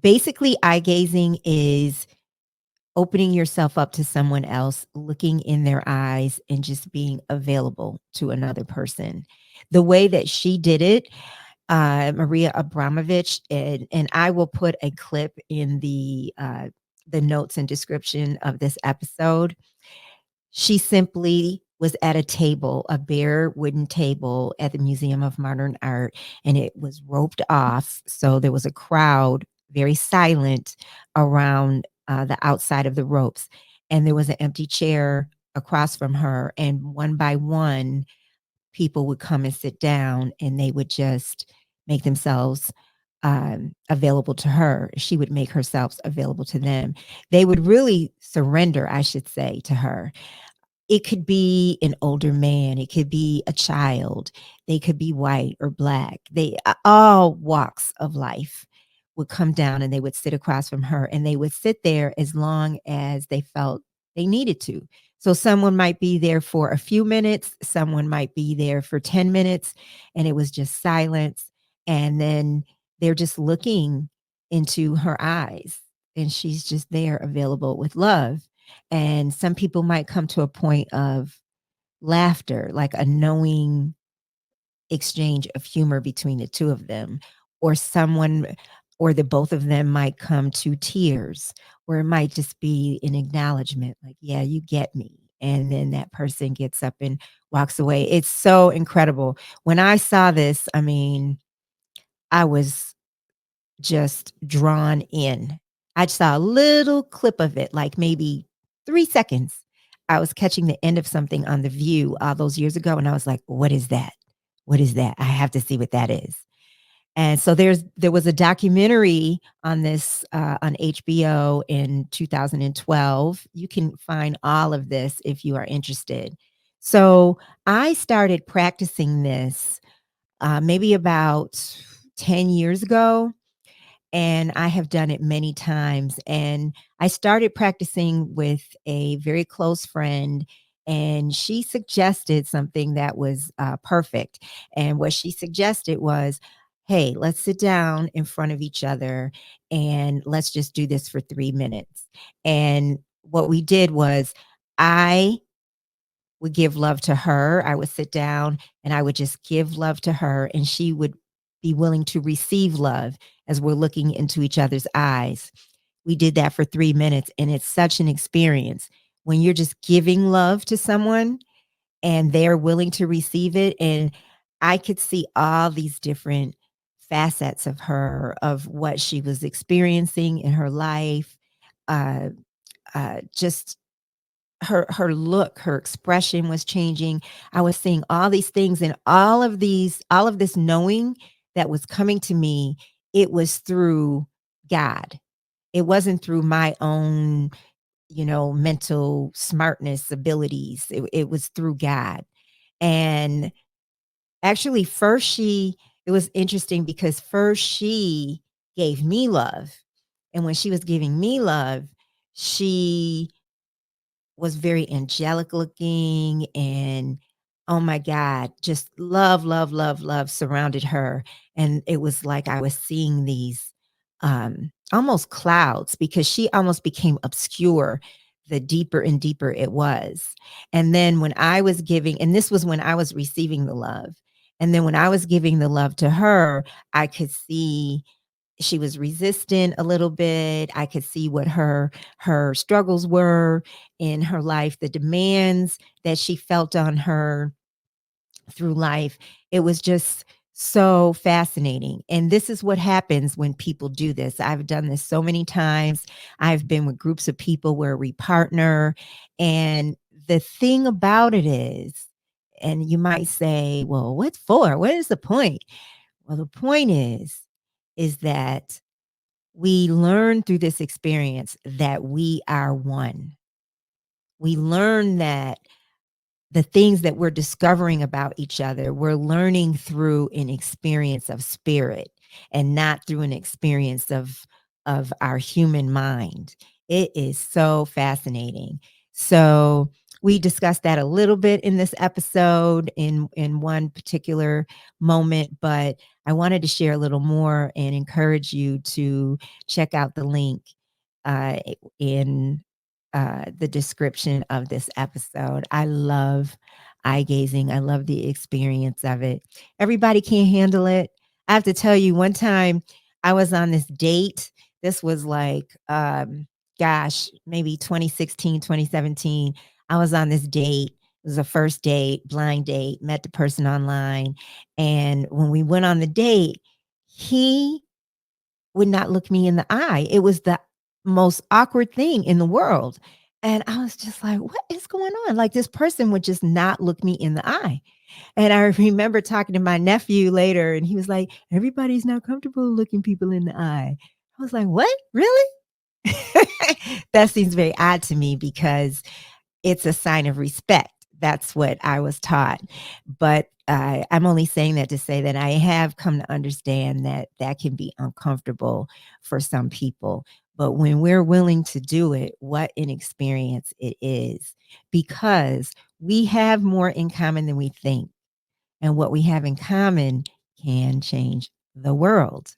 Basically, eye gazing is opening yourself up to someone else, looking in their eyes, and just being available to another person. The way that she did it, Maria Abramovic, and I will put a clip in the notes and description of this episode. She simply was at a table, a bare wooden table at the Museum of Modern Art, and it was roped off. So there was a crowd, very silent, around the outside of the ropes. And there was an empty chair across from her. And one by one, people would come and sit down and they would just make themselves available to her. She would make herself available to them. They would really surrender, I should say, to her. It could be an older man, it could be a child, they could be white or black. They all walks of life would come down and they would sit across from her and they would sit there as long as they felt they needed to. So someone might be there for a few minutes, someone might be there for 10 minutes, and it was just silence. And then they're just looking into her eyes and she's just there available with love. And some people might come to a point of laughter, like a knowing exchange of humor between the two of them, or someone or the both of them might come to tears, or it might just be an acknowledgement, like, yeah, you get me. And then that person gets up and walks away. It's so incredible. When I saw this, I mean, I was just drawn in. I saw a little clip of it, like maybe 3 seconds. I was catching the end of something on The View all those years ago, and I was like, "What is that? What is that? I have to see what that is." And so there was a documentary on this, on HBO in 2012. You can find all of this if you are interested. So, I started practicing this, maybe about 10 years ago, and I have done it many times. And I started practicing with a very close friend, and she suggested something that was perfect. And what she suggested was, hey, let's sit down in front of each other and let's just do this for 3 minutes. And what we did was, I would give love to her. I would sit down and I would just give love to her, and she would be willing to receive love as we're looking into each other's eyes. We did that for 3 minutes, and it's such an experience when you're just giving love to someone and they're willing to receive it. And I could see all these different facets of her, of what she was experiencing in her life. Uh, just her look, her expression was changing. I was seeing all these things, and all of this knowing that was coming to me, it was through God. It wasn't through my own, mental smartness abilities. It was through God. And actually, it was interesting because first she gave me love. And when she was giving me love, she was very angelic looking, and oh my God, just love, love, love, love surrounded her. And it was like I was seeing these almost clouds, because she almost became obscure the deeper and deeper it was. And then when I was giving, and this was when I was receiving the love, and then when I was giving the love to her, I could see she was resistant a little bit. I could see what her struggles were in her life, the demands that she felt on her through life. It was just so fascinating. And this is what happens when people do this. I've done this so many times. I've been with groups of people where we partner. And the thing about it is, and you might say, well, what for? What is the point? Well, the point is that we learn through this experience that we are one. We learn that the things that we're discovering about each other, we're learning through an experience of spirit and not through an experience of our human mind. It is so fascinating. So we discussed that a little bit in this episode in one particular moment, but I wanted to share a little more and encourage you to check out the link uh, in the description of this episode. I love eye gazing. I love the experience of it. Everybody can't handle it. I have to tell you, one time I was on this date. This was like, gosh, maybe 2016, 2017. I was on this date. It was a first date, blind date, met the person online. And when we went on the date, he would not look me in the eye. It was the most awkward thing in the world. And I was just like, what is going on? Like, this person would just not look me in the eye. And I remember talking to my nephew later, and he was like, everybody's not comfortable looking people in the eye. I was like, what? Really? That seems very odd to me because it's a sign of respect. That's what I was taught. But I'm only saying that to say that I have come to understand that that can be uncomfortable for some people. But when we're willing to do it, what an experience it is, because we have more in common than we think. And what we have in common can change the world.